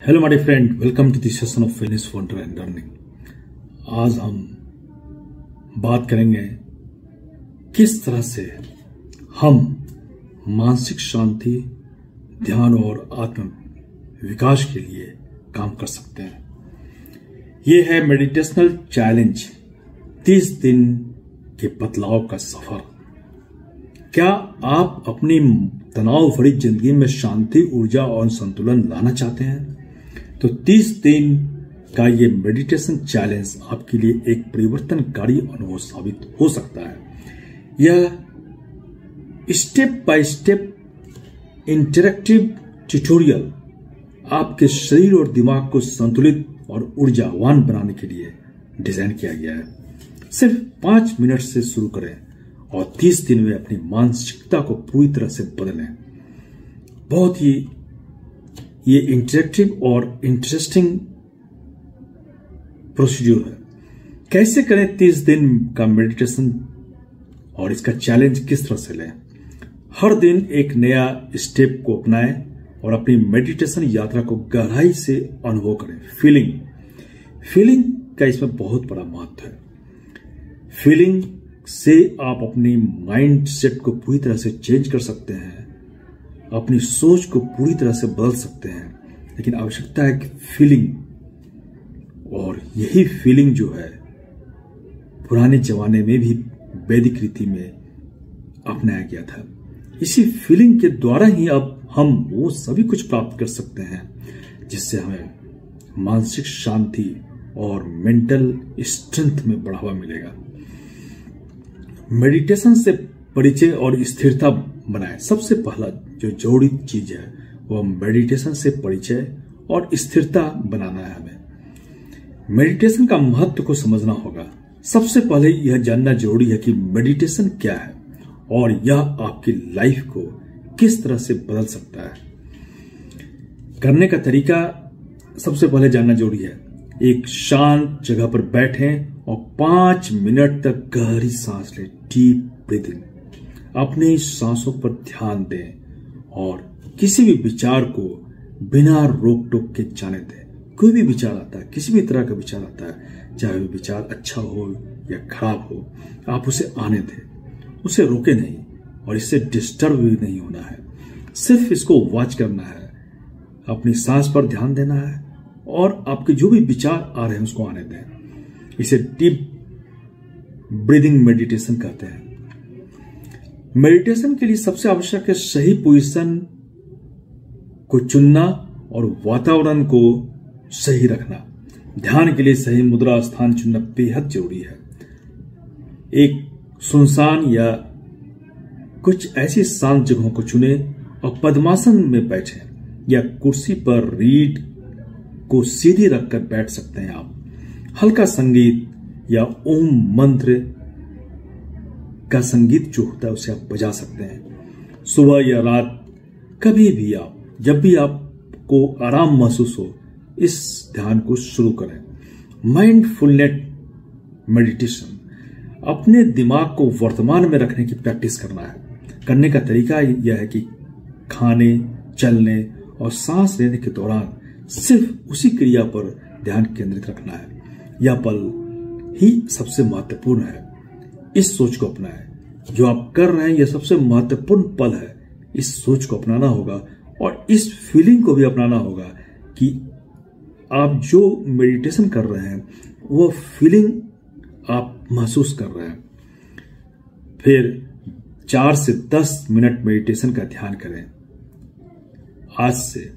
Hello my friend, welcome to the session of fitness wonder and learning. आज हम बात करेंगे किस तरह से हम मानसिक शांति, ध्यान और आत्म विकास के लिए काम कर सकते हैं। यह है मेडिटेशनल चैलेंज 30 दिन के बदलाव का सफर। क्या आप अपनी तनाव भरी जिंदगी में शांति, ऊर्जा और संतुलन लाना चाहते हैं? तो 30 दिन का ये मेडिटेशन चैलेंज आपके लिए एक परिवर्तनकारी अनुभव साबित हो सकता है। यह step by step interactive tutorial आपके शरीर और दिमाग को संतुलित और ऊर्जावान बनाने के लिए डिजाइन किया गया है। सिर्फ 5 मिनट से शुरू करें और 30 दिन में अपनी मानसिकता को पूरी तरह से बदलें। बहुत ही ये इंटरैक्टिव और इंटरेस्टिंग प्रोसीड्यूर है। कैसे करें 30 दिन का मेडिटेशन और इसका चैलेंज किस तरह से लें? हर दिन एक नया स्टेप को अपनाएं और अपनी मेडिटेशन यात्रा को गहराई से अनुभव करें। फीलिंग का इसमें बहुत बड़ा महत्व है। फीलिंग से आप अपनी माइंड सेट को पूरी तरह से चेंज कर सकते हैं, अपनी सोच को पूरी तरह से बदल सकते हैं। लेकिन आवश्यकता है कि फीलिंग, और यही फीलिंग जो है पुराने जमाने में भी वैदिक रीति में अपनाया गया था। इसी फीलिंग के द्वारा ही अब हम वो सभी कुछ प्राप्त कर सकते हैं जिससे हमें मानसिक शांति और मेंटल स्ट्रेंथ में बढ़ावा मिलेगा। मेडिटेशन से परिचय और स्थिरता बनाएं। सबसे पहला जो जरूरी चीज है वो मेडिटेशन से परिचय और स्थिरता बनाना है। हमें मेडिटेशन का महत्व को समझना होगा। सबसे पहले यह जानना जरूरी है कि मेडिटेशन क्या है और यह आपकी लाइफ को किस तरह से बदल सकता है। करने का तरीका सबसे पहले जानना जरूरी है। एक शांत जगह पर बैठें और 5 मिनट तक गहरी सांस लें, डीप ब्रीथिंग। अपनी सांसों पर ध्यान दें और किसी भी विचार को बिना रोक टोक के जाने दें। कोई भी विचार आता है, किसी भी तरह का विचार आता है, चाहे वो विचार अच्छा हो या खराब हो, आप उसे आने दें, उसे रोके नहीं और इससे डिस्टर्ब भी नहीं होना है। सिर्फ इसको वॉच करना है, अपनी सांस पर ध्यान देना है और आपके जो भी विचार आ रहे हैं उसको आने दें। इसे डीप ब्रीदिंग मेडिटेशन कहते हैं। मेडिटेशन के लिए सबसे आवश्यक है सही पोजीशन को चुनना और वातावरण को सही रखना। ध्यान के लिए सही मुद्रा स्थान चुनना बेहद जरूरी है। एक सुनसान या कुछ ऐसी शांत जगहों को चुने और पद्मासन में बैठें या कुर्सी पर रीढ़ को सीधी रखकर बैठ सकते हैं। आप हल्का संगीत या ओम मंत्र का संगीत जो होता है उसे आप बजा सकते हैं। सुबह या रात कभी भी आप, जब भी आपको आराम महसूस हो, इस ध्यान को शुरू करें। माइंडफुलनेस मेडिटेशन, अपने दिमाग को वर्तमान में रखने की प्रैक्टिस करना है। करने का तरीका यह है कि खाने, चलने और सांस लेने के दौरान सिर्फ उसी क्रिया पर ध्यान केंद्रित रखना है। यह पल ही सबसे महत्वपूर्ण है। इस सोच को अपनाएं, जो आप कर रहे हैं यह सबसे महत्वपूर्ण पल है। इस सोच को अपनाना होगा और इस फीलिंग को भी अपनाना होगा कि आप जो मेडिटेशन कर रहे हैं वो फीलिंग आप महसूस कर रहे हैं। फिर 4 से 10 मिनट मेडिटेशन का ध्यान करें। आज से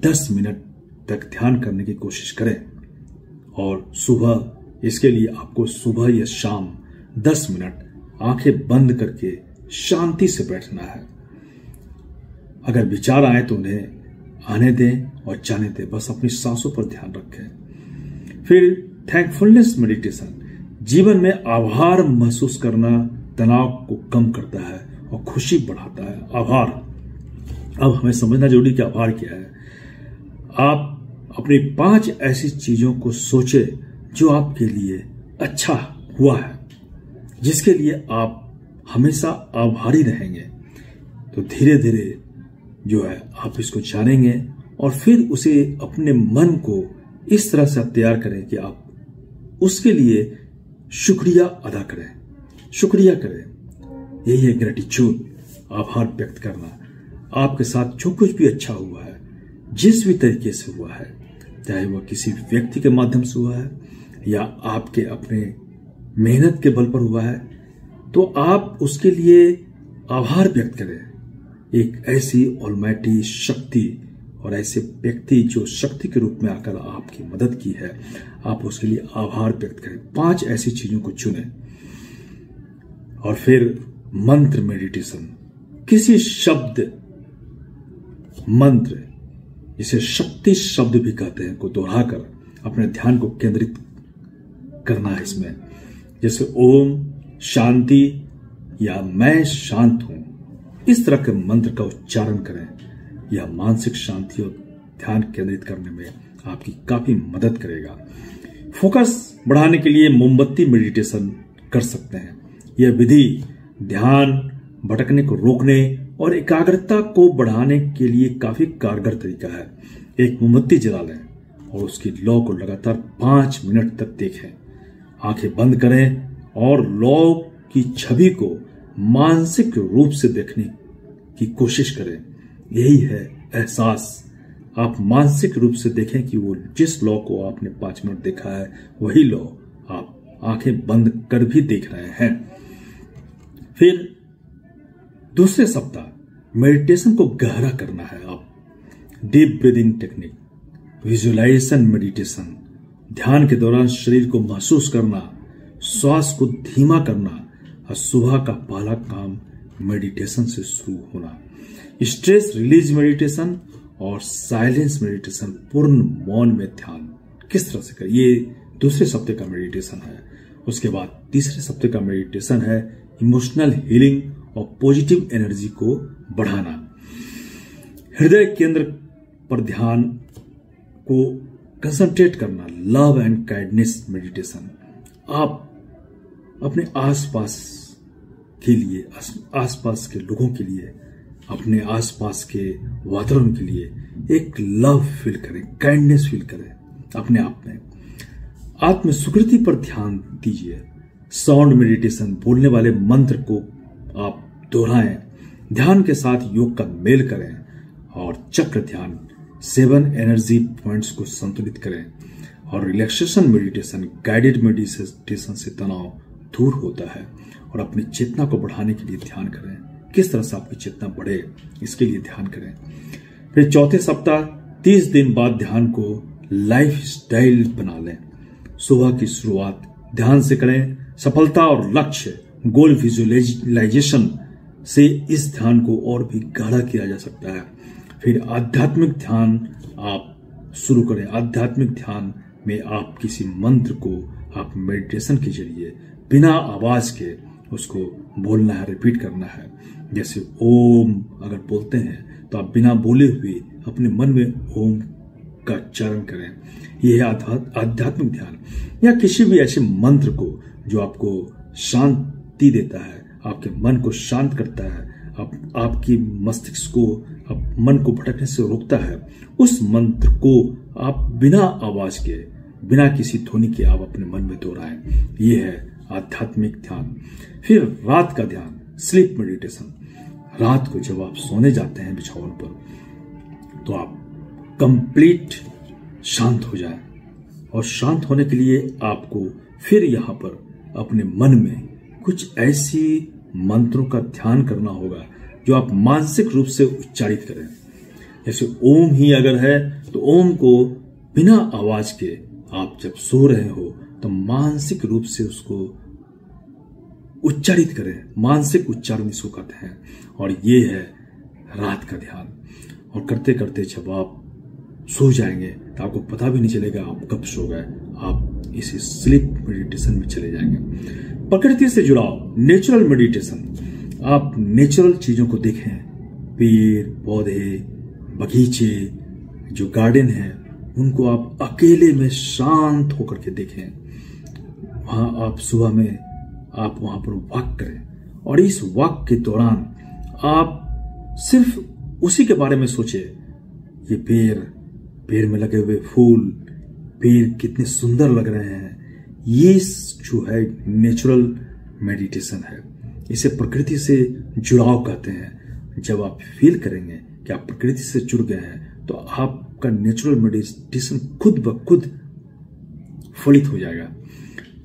10 मिनट तक ध्यान करने की कोशिश करें और सुबह, इसके लिए आपको सुबह या शाम 10 मिनट आंखें बंद करके शांति से बैठना है। अगर विचार आए तो उन्हें आने दें और जाने दें, बस अपनी सांसों पर ध्यान रखें। फिर थैंकफुलनेस मेडिटेशन, जीवन में आभार महसूस करना तनाव को कम करता है और खुशी बढ़ाता है। आभार, अब हमें समझना जरूरी कि आभार क्या है। आप अपनी 5 ऐसी चीजों को सोचे जो आपके लिए अच्छा हुआ है, जिसके लिए आप हमेशा आभारी रहेंगे। तो धीरे धीरे जो है आप इसको जानेंगे और फिर उसे अपने मन को इस तरह से आप तैयार करें कि आप उसके लिए शुक्रिया अदा करें, शुक्रिया करें। यही है ग्रेटिट्यूड, आभार व्यक्त करना। आपके साथ जो कुछ भी अच्छा हुआ है, जिस भी तरीके से हुआ है, चाहे वह किसी व्यक्ति के माध्यम से हुआ है या आपके अपने मेहनत के बल पर हुआ है, तो आप उसके लिए आभार व्यक्त करें। एक ऐसी ऑलमाइटी शक्ति और ऐसे व्यक्ति जो शक्ति के रूप में आकर आपकी मदद की है, आप उसके लिए आभार व्यक्त करें। 5 ऐसी चीजों को चुनें। और फिर मंत्र मेडिटेशन, किसी शब्द, मंत्र जिसे शक्ति शब्द भी कहते हैं, को दोहराकर अपने ध्यान को केंद्रित करना है इसमें। जैसे ओम शांति या मैं शांत हूं, इस तरह के मंत्र का उच्चारण करें। यह मानसिक शांति और ध्यान केंद्रित करने में आपकी काफी मदद करेगा। फोकस बढ़ाने के लिए मोमबत्ती मेडिटेशन कर सकते हैं। यह विधि ध्यान भटकने को रोकने और एकाग्रता को बढ़ाने के लिए काफी कारगर तरीका है। एक मोमबत्ती जला लें और उसकी लौ को लगातार 5 मिनट तक देखें। आंखें बंद करें और लौ की छवि को मानसिक रूप से देखने की कोशिश करें। यही है एहसास। आप मानसिक रूप से देखें कि वो जिस लौ को आपने 5 मिनट देखा है, वही लौ आप आंखें बंद कर भी देख रहे हैं। फिर दूसरे सप्ताह मेडिटेशन को गहरा करना है। आप deep breathing technique, visualisation meditation, ध्यान के दौरान शरीर को महसूस करना, श्वास को धीमा करना और सुबह का पहला काम मेडिटेशन से शुरू होना। स्ट्रेस रिलीज मेडिटेशन और साइलेंस मेडिटेशन, पूर्ण मौन में ध्यान किस तरह से करें, ये दूसरे सप्ताह का मेडिटेशन है। उसके बाद तीसरे सप्ताह का मेडिटेशन है इमोशनल हीलिंग और पॉजिटिव एनर्जी को बढ़ाना। हृदय केंद्र पर ध्यान को कंसंट्रेट करना, लव एंड काइंडनेस मेडिटेशन। आप अपने आसपास के लिए, आसपास के लोगों के लिए, अपने आसपास के वातावरण के लिए एक लव फील करें, काइंडनेस फील करें अपने आप में। आत्म स्वीकृति पर ध्यान दीजिए। साउंड मेडिटेशन, बोलने वाले मंत्र को आप दोहराएं। ध्यान के साथ योग का मेल करें और चक्र ध्यान 7 एनर्जी पॉइंट्स को संतुलित करें। और रिलैक्सेशन मेडिटेशन, गाइडेड मेडिटेशन से तनाव दूर होता है। और अपनी चेतना को बढ़ाने के लिए ध्यान करें। किस तरह से आपकी चेतना बढ़े, इसके लिए ध्यान करें। फिर चौथे सप्ताह 30 दिन बाद ध्यान को लाइफ स्टाइल बना लें। सुबह की शुरुआत ध्यान से करें। सफलता और लक्ष्य, गोल विजुअलाइजेशन से इस ध्यान को और भी गाढ़ा किया जा सकता है। फिर आध्यात्मिक ध्यान आप शुरू करें। आध्यात्मिक ध्यान में आप किसी मंत्र को आप मेडिटेशन के जरिए बिना आवाज के उसको बोलना है, रिपीट करना है। जैसे ओम अगर बोलते हैं तो आप बिना बोले हुए अपने मन में ओम का उच्चारण करें। यह है आध्यात्मिक ध्यान। या किसी भी ऐसे मंत्र को जो आपको शांति देता है, आपके मन को शांत करता है, आपकी मस्तिष्क को, मन को भटकने से रोकता है, उस मंत्र को आप बिना आवाज के, बिना किसी ध्वनि के आप अपने मन में दोहराएं। यह है आध्यात्मिक ध्यान। फिर रात का ध्यान, स्लीप मेडिटेशन। रात को जब आप सोने जाते हैं बिछावन पर, तो आप कंप्लीट शांत हो जाएं। और शांत होने के लिए आपको फिर यहां पर अपने मन में कुछ ऐसी मंत्रों का ध्यान करना होगा जो आप मानसिक रूप से उच्चारित करें। जैसे ओम ही अगर है तो ओम को बिना आवाज के आप जब सो रहे हो तो मानसिक रूप से उसको उच्चारित करें। मानसिक उच्चारण इसको कहते हैं। और ये है रात का ध्यान। और करते करते जब आप सो जाएंगे तो आपको पता भी नहीं चलेगा आप कब सो गए। आप इसी स्लीप मेडिटेशन में चले जाएंगे। प्रकृति से जुड़ाव, नेचुरल मेडिटेशन। आप नेचुरल चीजों को देखें, पेड़ पौधे, बगीचे, जो गार्डन है, उनको आप अकेले में शांत होकर के देखें। वहां आप सुबह में आप वहां पर वॉक करें और इस वॉक के दौरान आप सिर्फ उसी के बारे में सोचें ये पेड़ में लगे हुए फूल, पेड़ कितने सुंदर लग रहे हैं, ये जो है नेचुरल मेडिटेशन है। इसे प्रकृति से जुड़ाव कहते हैं। जब आप फील करेंगे कि आप प्रकृति से जुड़ गए हैं तो आपका नेचुरल मेडिटेशन खुद ब खुद फलित हो जाएगा।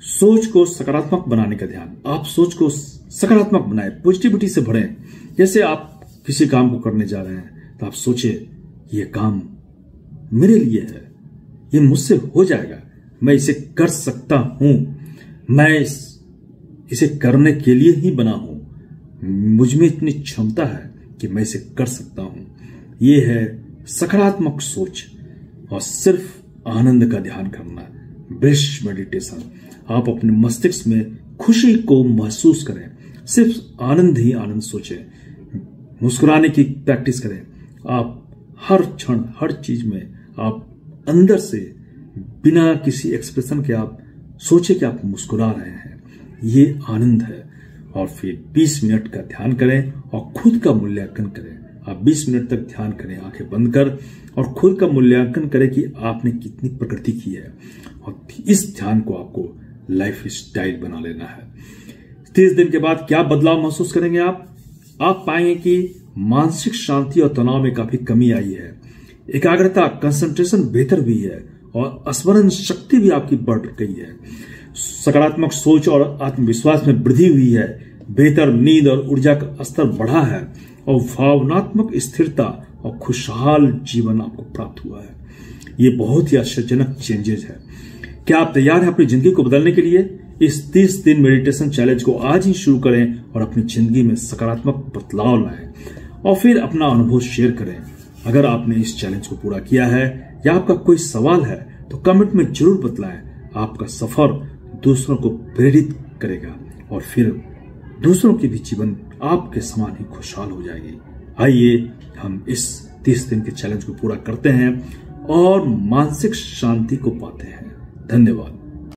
सोच को सकारात्मक बनाने का ध्यान। आप सोच को सकारात्मक बनाएं, पॉजिटिविटी से भरें। जैसे आप किसी काम को करने जा रहे हैं तो आप सोचिए ये काम मेरे लिए है, ये मुझसे हो जाएगा, मैं इसे कर सकता हूं, मैं इसे करने के लिए ही बना हूं, मुझ में इतनी क्षमता है कि मैं इसे कर सकता हूं। ये है सकारात्मक सोच। और सिर्फ आनंद का ध्यान करना, ब्लिस मेडिटेशन। आप अपने मस्तिष्क में खुशी को महसूस करें, सिर्फ आनंद ही आनंद सोचें, मुस्कुराने की प्रैक्टिस करें। आप हर क्षण हर चीज में आप अंदर से बिना किसी एक्सप्रेशन के आप सोचे कि आप मुस्कुरा रहे हैं, ये आनंद है। और फिर 20 मिनट का ध्यान करें और खुद का मूल्यांकन करें। आप 20 मिनट तक ध्यान करें आंखें बंद कर, और खुद का मूल्यांकन करें कि आपने कितनी प्रगति की है। और इस ध्यान को आपको लाइफ स्टाइल बना लेना है। 30 दिन के बाद क्या बदलाव महसूस करेंगे आप पाएंगे कि मानसिक शांति और तनाव में काफी कमी आई है, एकाग्रता कंसंट्रेशन बेहतर हुई है और स्मरण शक्ति भी आपकी बढ़ गई है। सकारात्मक सोच और आत्मविश्वास में वृद्धि हुई है, बेहतर नींद और ऊर्जा का स्तर बढ़ा है और भावनात्मक स्थिरता और खुशहाल जीवन आपको प्राप्त हुआ है। ये बहुत ही आश्चर्यजनक चेंजेस है। क्या आप तैयार हैं अपनी जिंदगी को बदलने के लिए? इस 30 दिन मेडिटेशन चैलेंज को आज ही शुरू करें और अपनी जिंदगी में सकारात्मक बदलाव लाएं और फिर अपना अनुभव शेयर करें। अगर आपने इस चैलेंज को पूरा किया है या आपका कोई सवाल है तो कमेंट में जरूर बतलाएं। आपका सफर दूसरों को प्रेरित करेगा और फिर दूसरों की भी जीवन आपके समान ही खुशहाल हो जाएगी। आइए हम इस 30 दिन के चैलेंज को पूरा करते हैं और मानसिक शांति को पाते हैं। धन्यवाद।